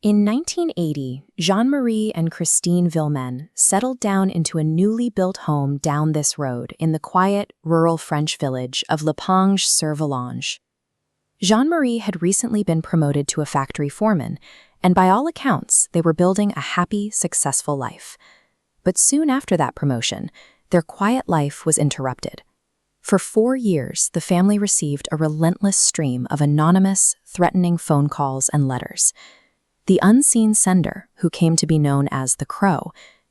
In 1980, Jean-Marie and Christine Villemin settled down into a newly built home down this road in the quiet, rural French village of Lapinge-sur-Volanges. Jean-Marie had recently been promoted to a factory foreman, and by all accounts, they were building a happy, successful life. But soon after that promotion, their quiet life was interrupted. For 4 years, the family received a relentless stream of anonymous, threatening phone calls and letters. The unseen sender, who came to be known as the Crow,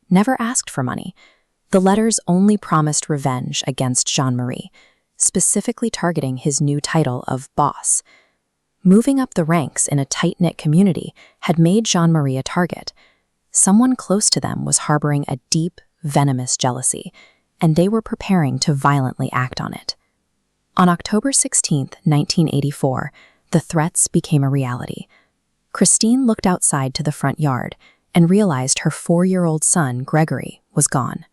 never asked for money. The letters only promised revenge against Jean-Marie, specifically targeting his new title of boss. Moving up the ranks in a tight-knit community had made Jean-Marie a target. Someone close to them was harboring a deep, venomous jealousy, and they were preparing to violently act on it. On October 16, 1984, the threats became a reality. Christine looked outside to the front yard and realized her 4-year-old son, Gregory, was gone.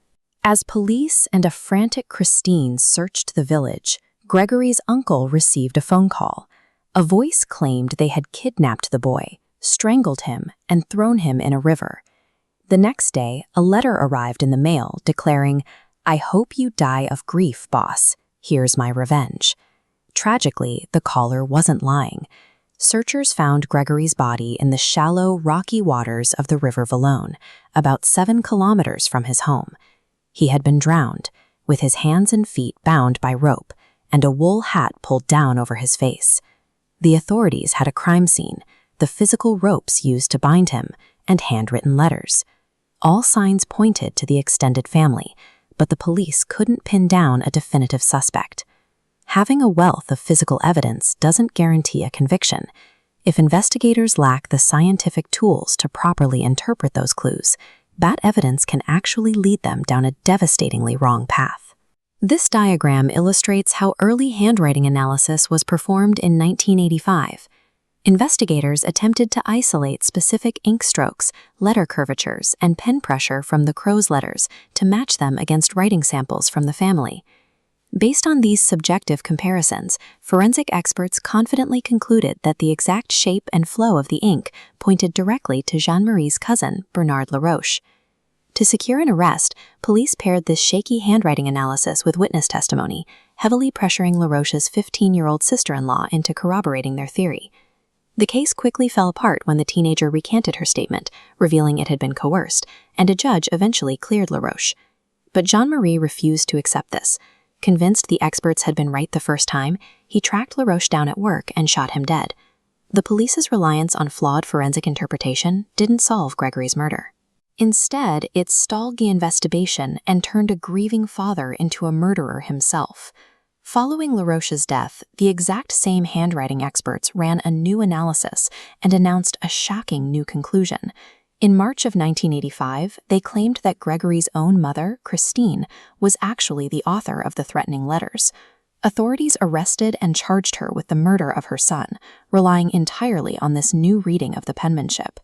As police and a frantic Christine searched the village, Gregory's uncle received a phone call. A voice claimed they had kidnapped the boy, strangled him, and thrown him in a river. The next day, a letter arrived in the mail declaring, "I hope you die of grief, boss. Here's my revenge." Tragically, the caller wasn't lying. Searchers found Gregory's body in the shallow, rocky waters of the River Valone, about 7 kilometers from his home. He had been drowned, with his hands and feet bound by rope, and a wool hat pulled down over his face. The authorities had a crime scene, the physical ropes used to bind him, and handwritten letters. All signs pointed to the extended family, but the police couldn't pin down a definitive suspect. Having a wealth of physical evidence doesn't guarantee a conviction. If investigators lack the scientific tools to properly interpret those clues, that evidence can actually lead them down a devastatingly wrong path. This diagram illustrates how early handwriting analysis was performed in 1985. Investigators attempted to isolate specific ink strokes, letter curvatures, and pen pressure from the Crow's letters to match them against writing samples from the family. Based on these subjective comparisons, forensic experts confidently concluded that the exact shape and flow of the ink pointed directly to Jean-Marie's cousin, Bernard Laroche. To secure an arrest, police paired this shaky handwriting analysis with witness testimony, heavily pressuring Laroche's 15-year-old sister-in-law into corroborating their theory. The case quickly fell apart when the teenager recanted her statement, revealing it had been coerced, and a judge eventually cleared Laroche. But Jean-Marie refused to accept this. Convinced the experts had been right the first time, he tracked Laroche down at work and shot him dead. The police's reliance on flawed forensic interpretation didn't solve Gregory's murder. Instead, it stalled the investigation and turned a grieving father into a murderer himself. Following Laroche's death, the exact same handwriting experts ran a new analysis and announced a shocking new conclusion. In March of 1985, they claimed that Gregory's own mother, Christine, was actually the author of the threatening letters. Authorities arrested and charged her with the murder of her son, relying entirely on this new reading of the penmanship.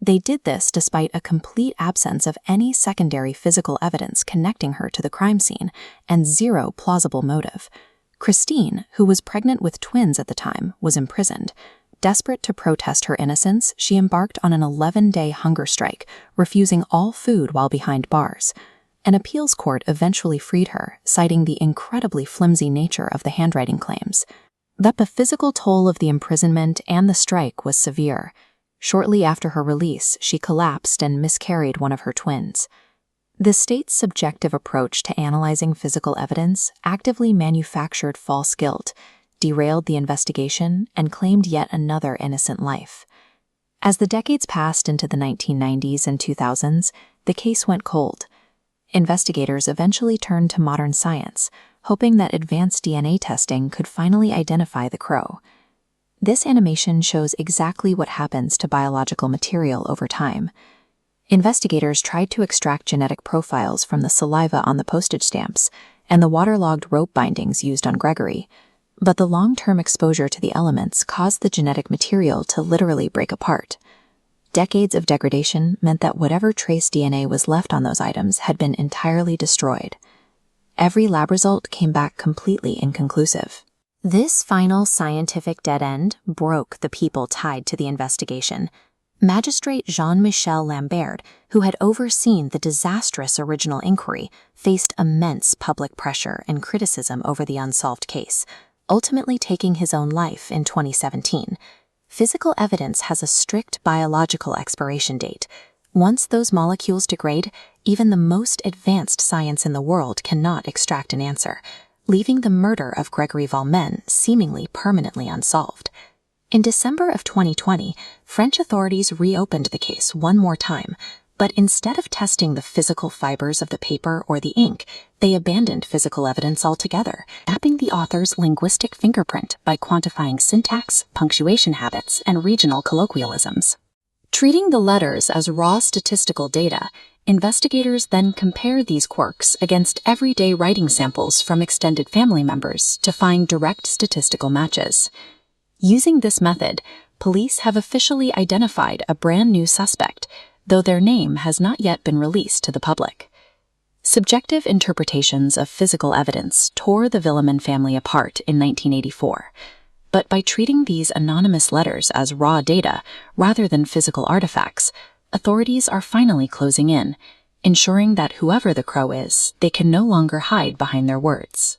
They did this despite a complete absence of any secondary physical evidence connecting her to the crime scene and zero plausible motive. Christine, who was pregnant with twins at the time, was imprisoned. Desperate to protest her innocence, she embarked on an 11-day hunger strike, refusing all food while behind bars. An appeals court eventually freed her, citing the incredibly flimsy nature of the handwriting claims. But the physical toll of the imprisonment and the strike was severe. Shortly after her release, she collapsed and miscarried one of her twins. The state's subjective approach to analyzing physical evidence actively manufactured false guilt, derailed the investigation, and claimed yet another innocent life. As the decades passed into the 1990s and 2000s, the case went cold. Investigators eventually turned to modern science, hoping that advanced DNA testing could finally identify the Crow. This animation shows exactly what happens to biological material over time. Investigators tried to extract genetic profiles from the saliva on the postage stamps and the waterlogged rope bindings used on Gregory, but the long-term exposure to the elements caused the genetic material to literally break apart. Decades of degradation meant that whatever trace DNA was left on those items had been entirely destroyed. Every lab result came back completely inconclusive. This final scientific dead end broke the people tied to the investigation. Magistrate Jean-Michel Lambert, who had overseen the disastrous original inquiry, faced immense public pressure and criticism over the unsolved case, ultimately taking his own life in 2017. Physical evidence has a strict biological expiration date. Once those molecules degrade, even the most advanced science in the world cannot extract an answer, leaving the murder of Gregory Valmen seemingly permanently unsolved. In December of 2020, French authorities reopened the case one more time, but instead of testing the physical fibers of the paper or the ink, they abandoned physical evidence altogether, mapping the author's linguistic fingerprint by quantifying syntax, punctuation habits, and regional colloquialisms. Treating the letters as raw statistical data, investigators then compare these quirks against everyday writing samples from extended family members to find direct statistical matches. Using this method, police have officially identified a brand new suspect, though their name has not yet been released to the public. Subjective interpretations of physical evidence tore the Villemin family apart in 1984. But by treating these anonymous letters as raw data rather than physical artifacts, authorities are finally closing in, ensuring that whoever the crow is, they can no longer hide behind their words.